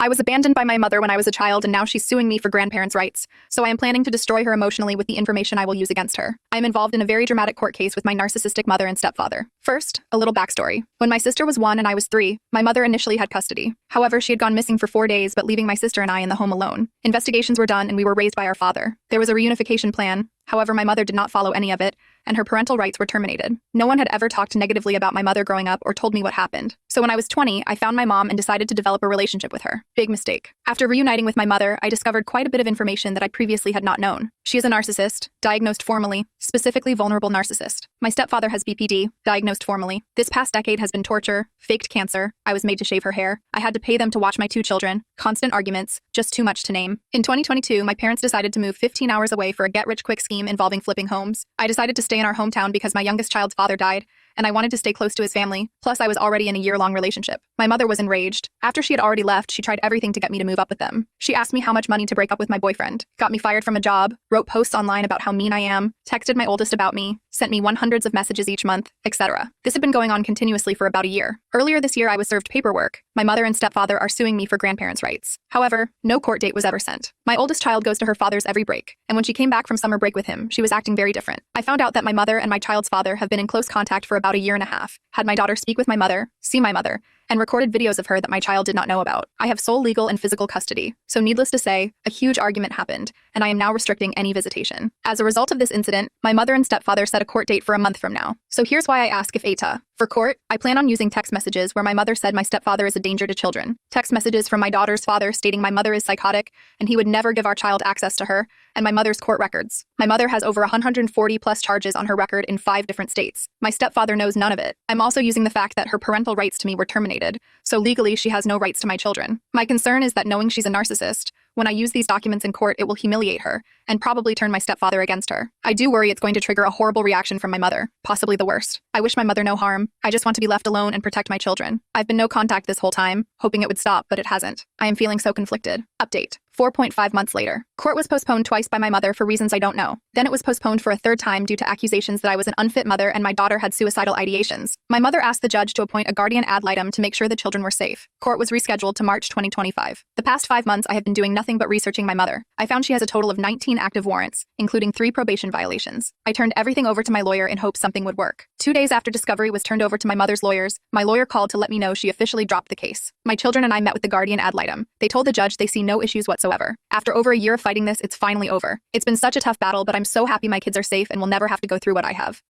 I was abandoned by my mother when I was a child, and now she's suing me for grandparents' rights, so I am planning to destroy her emotionally with the information I will use against her. I am involved in a very dramatic court case with my narcissistic mother and stepfather. First, a little backstory. When my sister was 1 and I was 3, my mother initially had custody. However, she had gone missing for 4 days, but leaving my sister and I in the home alone. Investigations were done, and we were raised by our father. There was a reunification plan. However, my mother did not follow any of it, and her parental rights were terminated. No one had ever talked negatively about my mother growing up or told me what happened. So when I was 20, I found my mom and decided to develop a relationship with her. Big mistake. After reuniting with my mother, I discovered quite a bit of information that I previously had not known. She is a narcissist, diagnosed formally, specifically vulnerable narcissist. My stepfather has BPD, diagnosed formally. This past decade has been torture, faked cancer, I was made to shave her hair, I had to pay them to watch my 2 children, constant arguments, just too much to name. In 2022, my parents decided to move 15 hours away for a get-rich-quick scheme involving flipping homes. I decided to stay in our hometown because my youngest child's father died, and I wanted to stay close to his family, plus I was already in a year-long relationship. My mother was enraged. After she had already left, she tried everything to get me to move up with them. She asked me how much money to break up with my boyfriend, got me fired from a job, wrote posts online about how mean I am, texted my oldest about me, sent me hundreds of messages each month, etc. This had been going on continuously for about a year. Earlier this year, I was served paperwork. My mother and stepfather are suing me for grandparents' rights. However, no court date was ever sent. My oldest child goes to her father's every break, and when she came back from summer break with him, she was acting very different. I found out that my mother and my child's father have been in close contact for about a year and a half, had my daughter speak with my mother, see my mother, and recorded videos of her that my child did not know about. I have sole legal and physical custody, so needless to say, a huge argument happened, and I am now restricting any visitation. As a result of this incident, my mother and stepfather set a court date for a month from now. So here's why I ask if ATA. For court, I plan on using text messages where my mother said my stepfather is a danger to children, text messages from my daughter's father stating my mother is psychotic and he would never give our child access to her, and my mother's court records. My mother has over 140 plus charges on her record in 5 different states. My stepfather knows none of it. I'm also using the fact that her parental rights to me were terminated, so legally she has no rights to my children. My concern is that knowing she's a narcissist, when I use these documents in court, it will humiliate her and probably turn my stepfather against her. I do worry it's going to trigger a horrible reaction from my mother, possibly the worst. I wish my mother no harm. I just want to be left alone and protect my children. I've been no contact this whole time, hoping it would stop, but it hasn't. I am feeling so conflicted. Update. 4.5 months later. Court was postponed twice by my mother for reasons I don't know. Then it was postponed for a 3rd time due to accusations that I was an unfit mother and my daughter had suicidal ideations. My mother asked the judge to appoint a guardian ad litem to make sure the children were safe. Court was rescheduled to March 2025. The past 5 months I have been doing nothing but researching my mother. I found she has a total of 19 active warrants, including 3 probation violations. I turned everything over to my lawyer in hopes something would work. 2 days after discovery was turned over to my mother's lawyers, my lawyer called to let me know she officially dropped the case. My children and I met with the guardian ad litem. They told the judge they see no issues whatsoever. After over a year of fighting this, it's finally over. It's been such a tough battle, but I'm so happy my kids are safe and will never have to go through what I have.